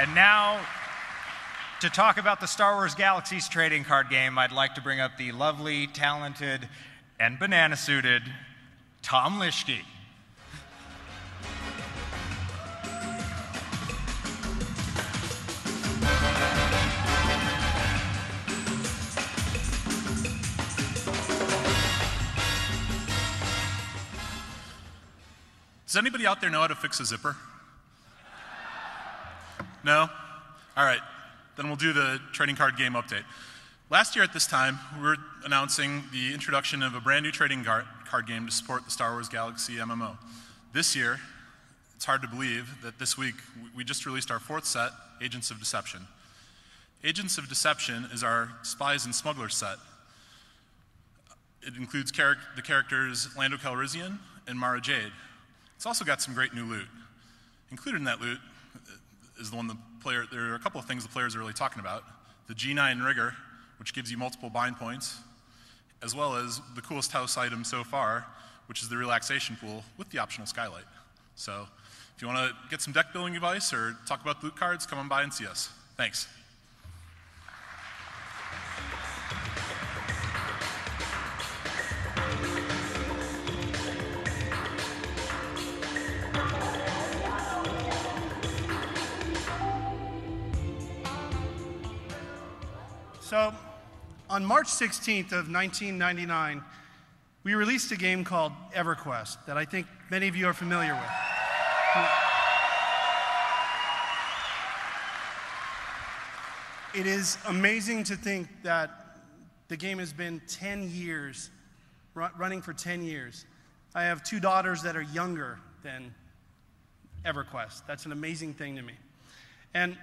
And now, to talk about the Star Wars Galaxies trading card game, I'd like to bring up the lovely, talented, and banana-suited Tom Lischke. Does anybody out there know how to fix a zipper? No? All right, then we'll do the trading card game update. Last year at this time, we were announcing the introduction of a brand new trading card game to support the Star Wars Galaxy MMO. This year, it's hard to believe that this week we just released our fourth set, Agents of Deception. Agents of Deception is our Spies and Smugglers set. It includes the characters Lando Calrissian and Mara Jade. It's also got some great new loot. Included in that loot is the one there are a couple of things the players are really talking about. The G9 Rigger, which gives you multiple bind points, as well as the coolest house item so far, which is the relaxation pool with the optional skylight. So if you want to get some deck building advice or talk about loot cards, come on by and see us. Thanks. So, on March 16th of 1999, we released a game called EverQuest that I think many of you are familiar with. It is amazing to think that the game has been 10 years, running for 10 years. I have two daughters that are younger than EverQuest. That's an amazing thing to me. And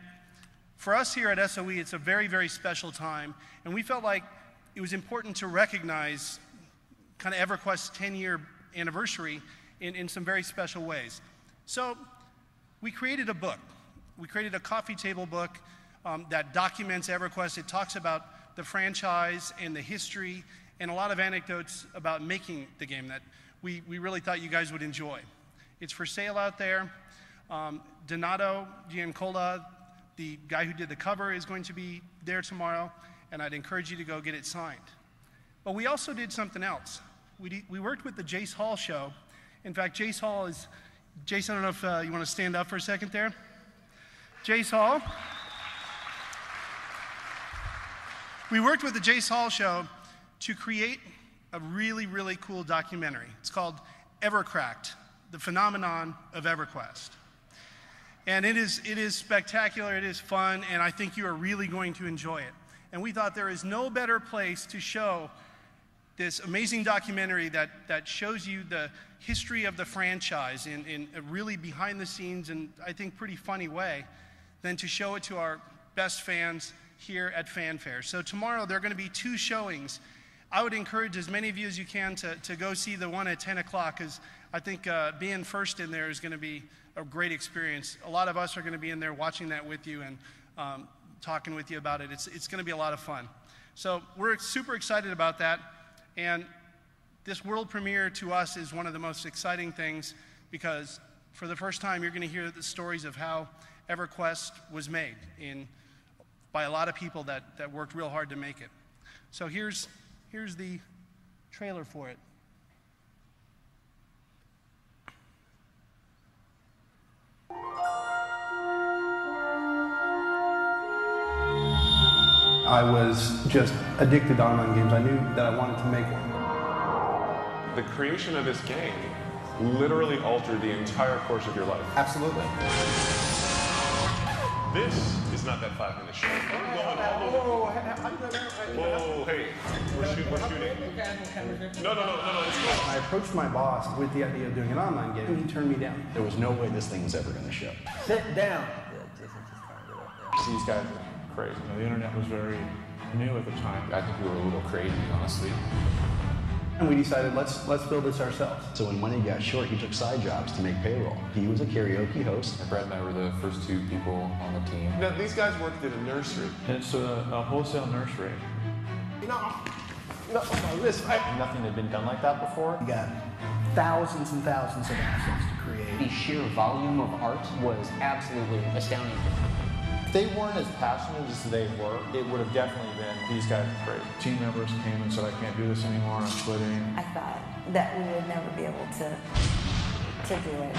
for us here at SOE, it's a very, very special time, and we felt like it was important to recognize kind of EverQuest's 10-year anniversary in some very special ways. So we created a book. We created a coffee table book that documents EverQuest. It talks about the franchise and the history and a lot of anecdotes about making the game that we really thought you guys would enjoy. It's for sale out there. Donato Giancola, the guy who did the cover, is going to be there tomorrow, and I'd encourage you to go get it signed. But we also did something else. We worked with the Jace Hall show. In fact, Jace Hall is, Jace, I don't know if you want to stand up for a second there. Jace Hall. We worked with the Jace Hall show to create a really, really cool documentary. It's called Evercracked, the phenomenon of EverQuest. And it is spectacular, it is fun, and I think you are really going to enjoy it. And we thought there is no better place to show this amazing documentary that shows you the history of the franchise in a really behind the scenes and I think pretty funny way than to show it to our best fans here at Faire. So tomorrow there are going to be two showings. I would encourage as many of you as you can to go see the one at 10 o'clock, because I think being first in there is going to be a great experience. A lot of us are going to be in there watching that with you and talking with you about it. It's going to be a lot of fun. So we're super excited about that. And this world premiere to us is one of the most exciting things, because for the first time you're going to hear the stories of how EverQuest was made by a lot of people that worked real hard to make it. So here's the trailer for it. I was just addicted to online games. I knew that I wanted to make one. The creation of this game literally altered the entire course of your life. Absolutely. This is not that 5-minute show. We're going all over. Whoa, hey, we're shooting. No, it's good. I approached my boss with the idea of doing an online game, and he turned me down. There was no way this thing was ever going to ship. Sit down. These guys are crazy. The internet was very new at the time. I think we were a little crazy, honestly. And we decided, let's build this ourselves. So when money got short, he took side jobs to make payroll. He was a karaoke host. Brad and I were the first two people on the team. Now, these guys worked at a nursery. It's a wholesale nursery. No, my wrist. Nothing had been done like that before. We got thousands and thousands of assets to create. The sheer volume of art was absolutely astounding. If they weren't as passionate as they were, it would have definitely been, these guys are great. Team members came and said, I can't do this anymore, I'm quitting. I thought that we would never be able to do it.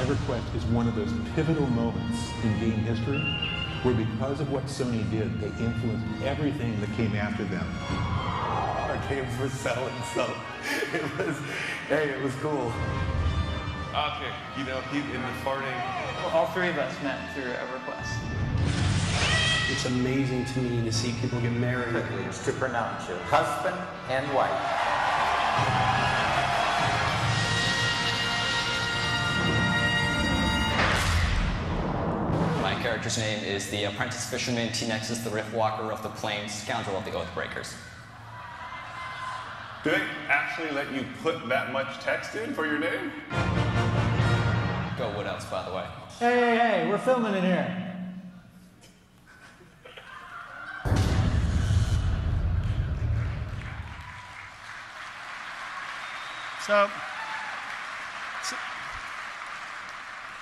EverQuest is one of those pivotal moments in game history where, because of what Sony did, they influenced everything that came after them. Our games were selling, so it was cool. Okay, you know, in the farting. All three of us met through EverQuest. It's amazing to me to see people get married. Privilege to pronounce you husband and wife. My character's name is the apprentice fisherman T-Nexus, the rift walker of the plains, scoundrel of the Oathbreakers. Do they actually let you put that much text in for your name? Go what else, by the way? Hey, we're filming in here. So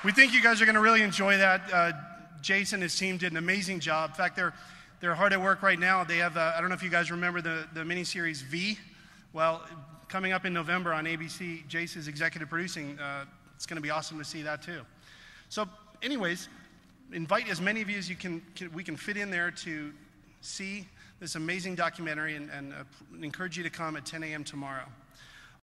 we think you guys are going to really enjoy that. Jason and his team did an amazing job. In fact, they're hard at work right now. They have, I don't know if you guys remember the miniseries V. Well, coming up in November on ABC, Jason's executive producing. It's going to be awesome to see that too. So anyways, invite as many of you as we can fit in there to see this amazing documentary, and encourage you to come at 10 a.m. tomorrow.